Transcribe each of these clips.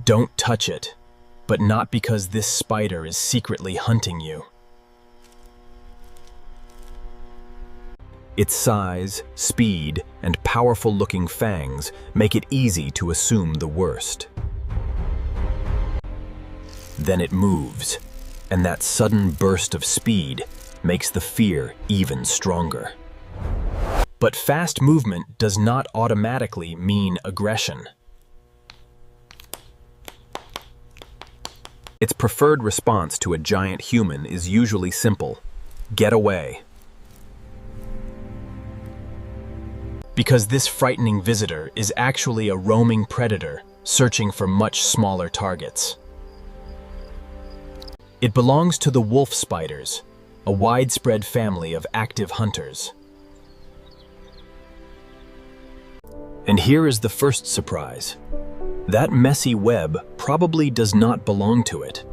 Don't touch it, but not because this spider is secretly hunting you. Its size, speed, and powerful-looking fangs make it easy to assume the worst. Then it moves, and that sudden burst of speed makes the fear even stronger. But fast movement does not automatically mean aggression. Its preferred response to a giant human is usually simple: get away. Because this frightening visitor is actually a roaming predator searching for much smaller targets. It belongs to the wolf spiders, a widespread family of active hunters. And here is the first surprise. That messy web probably does not belong to it.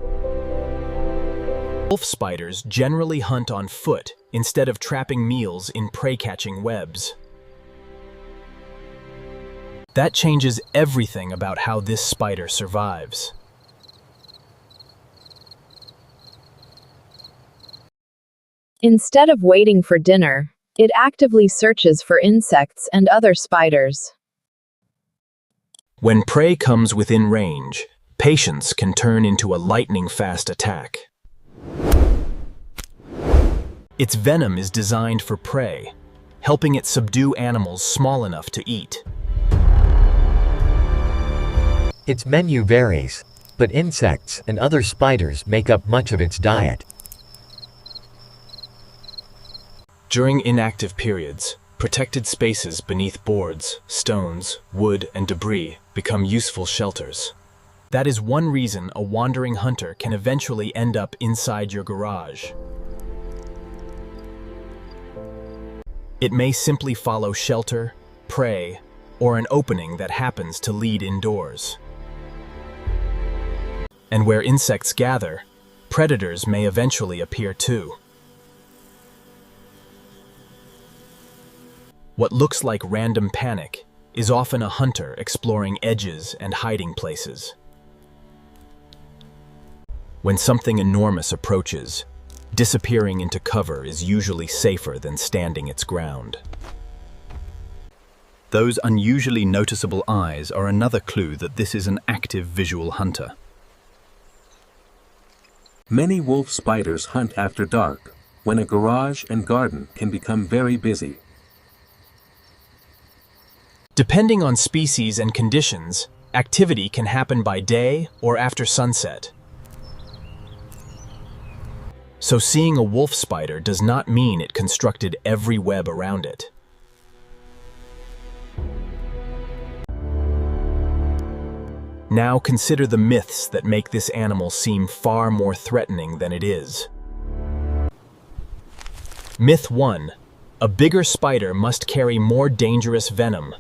Wolf spiders generally hunt on foot instead of trapping meals in prey-catching webs. That changes everything about how this spider survives. Instead of waiting for dinner, it actively searches for insects and other spiders. When prey comes within range, patience can turn into a lightning-fast attack. Its venom is designed for prey, helping it subdue animals small enough to eat. Its menu varies, but insects and other spiders make up much of its diet. During inactive periods, protected spaces beneath boards, stones, wood, and debris become useful shelters. That is one reason a wandering hunter can eventually end up inside your garage. It may simply follow shelter, prey, or an opening that happens to lead indoors. And where insects gather, predators may eventually appear too. What looks like random panic is often a hunter exploring edges and hiding places. When something enormous approaches, disappearing into cover is usually safer than standing its ground. Those unusually noticeable eyes are another clue that this is an active visual hunter. Many wolf spiders hunt after dark, when a garage and garden can become very busy. Depending on species and conditions, activity can happen by day or after sunset. So seeing a wolf spider does not mean it constructed every web around it. Now consider the myths that make this animal seem far more threatening than it is. Myth 1. A bigger spider must carry more dangerous venom.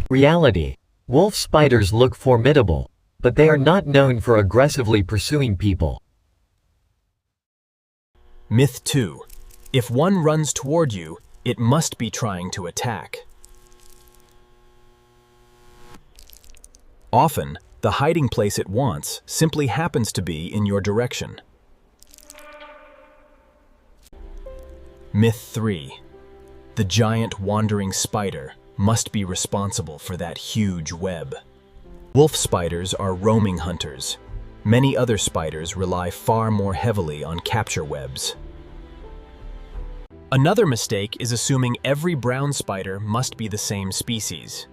Reality: wolf spiders look formidable, but they are not known for aggressively pursuing people. Myth 2. If one runs toward you, it must be trying to attack. Often, the hiding place it wants simply happens to be in your direction. Myth 3. The giant wandering spider must be responsible for that huge web. Wolf spiders are roaming hunters. Many other spiders rely far more heavily on capture webs. Another mistake is assuming every brown spider must be the same species.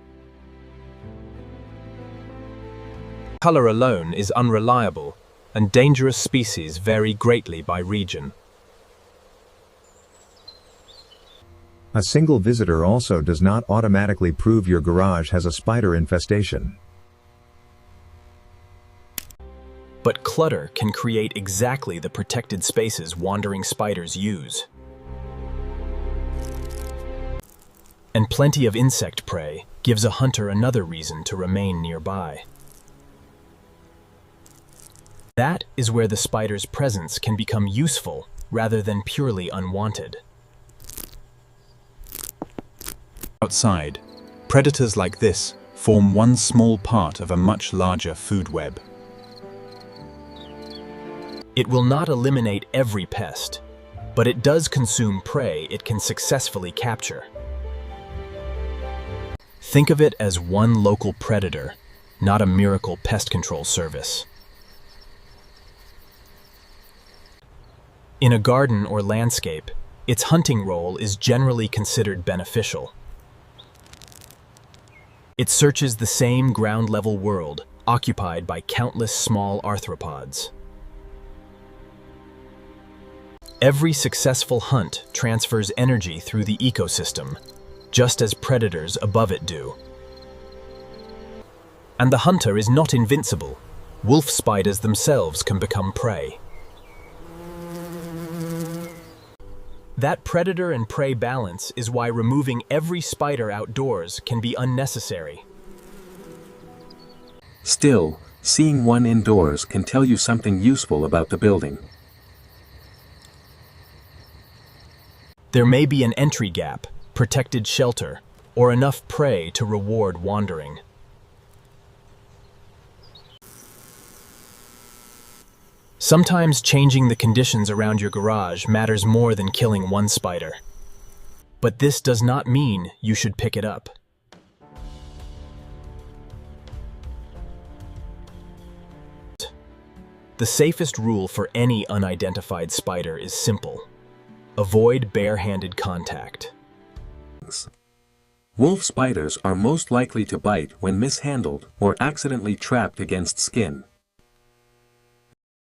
Color alone is unreliable, and dangerous species vary greatly by region. A single visitor also does not automatically prove your garage has a spider infestation. But clutter can create exactly the protected spaces wandering spiders use. And plenty of insect prey gives a hunter another reason to remain nearby. That is where the spider's presence can become useful rather than purely unwanted. Outside, predators like this form one small part of a much larger food web. It will not eliminate every pest, but it does consume prey it can successfully capture. Think of it as one local predator, not a miracle pest control service. In a garden or landscape, its hunting role is generally considered beneficial. It searches the same ground-level world occupied by countless small arthropods. Every successful hunt transfers energy through the ecosystem, just as predators above it do. And the hunter is not invincible. Wolf spiders themselves can become prey. That predator and prey balance is why removing every spider outdoors can be unnecessary. Still, seeing one indoors can tell you something useful about the building. There may be an entry gap, protected shelter, or enough prey to reward wandering. Sometimes changing the conditions around your garage matters more than killing one spider. But this does not mean you should pick it up. The safest rule for any unidentified spider is simple. Avoid bare-handed contact. Wolf spiders are most likely to bite when mishandled or accidentally trapped against skin.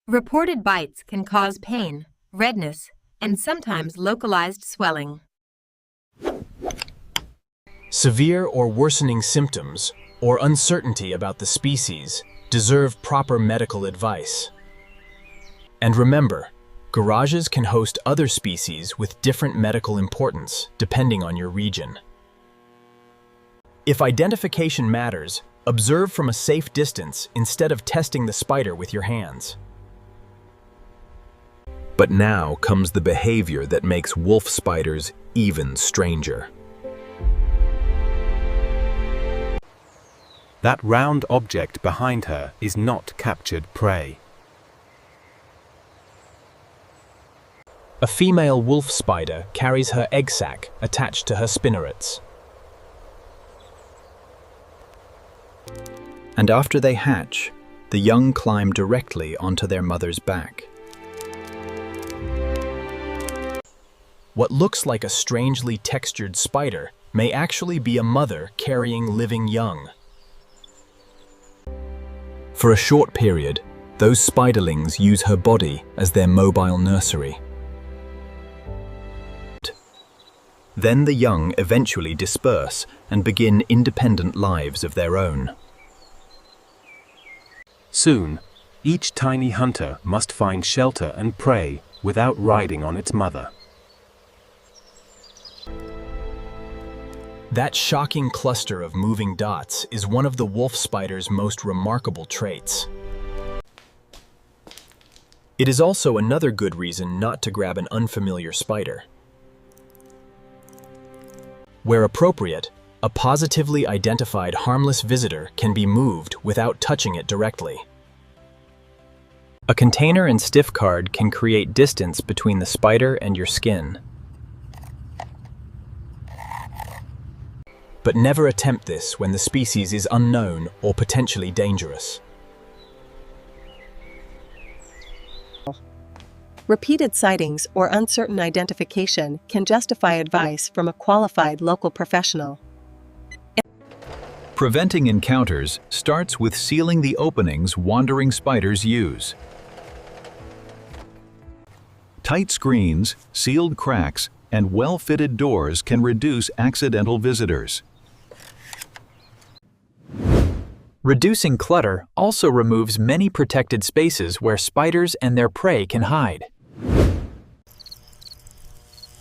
Reported bites can cause pain, redness, and sometimes localized swelling. Severe or worsening symptoms or uncertainty about the species deserve proper medical advice. And remember, garages can host other species with different medical importance depending on your region. If identification matters, observe from a safe distance instead of testing the spider with your hands. But now comes the behavior that makes wolf spiders even stranger. That round object behind her is not captured prey. A female wolf spider carries her egg sac attached to her spinnerets. And after they hatch, the young climb directly onto their mother's back. What looks like a strangely textured spider may actually be a mother carrying living young. For a short period, those spiderlings use her body as their mobile nursery. Then the young eventually disperse and begin independent lives of their own. Soon, each tiny hunter must find shelter and prey without riding on its mother. That shocking cluster of moving dots is one of the wolf spider's most remarkable traits. It is also another good reason not to grab an unfamiliar spider. Where appropriate, a positively identified harmless visitor can be moved without touching it directly. A container and stiff card can create distance between the spider and your skin. But never attempt this when the species is unknown or potentially dangerous. Repeated sightings or uncertain identification can justify advice from a qualified local professional. Preventing encounters starts with sealing the openings wandering spiders use. Tight screens, sealed cracks, and well-fitted doors can reduce accidental visitors. Reducing clutter also removes many protected spaces where spiders and their prey can hide.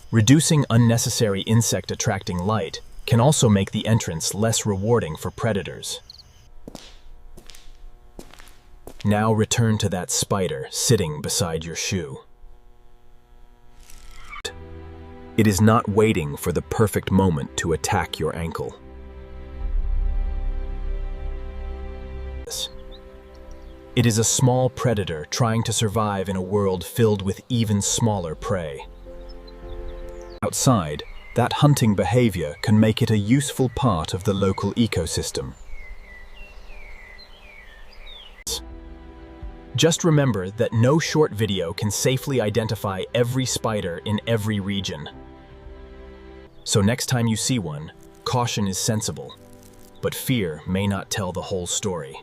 Reducing unnecessary insect-attracting light can also make the entrance less rewarding for predators. Now return to that spider sitting beside your shoe. It is not waiting for the perfect moment to attack your ankle. It is a small predator trying to survive in a world filled with even smaller prey. Outside, that hunting behavior can make it a useful part of the local ecosystem. Just remember that no short video can safely identify every spider in every region. So next time you see one, caution is sensible, but fear may not tell the whole story.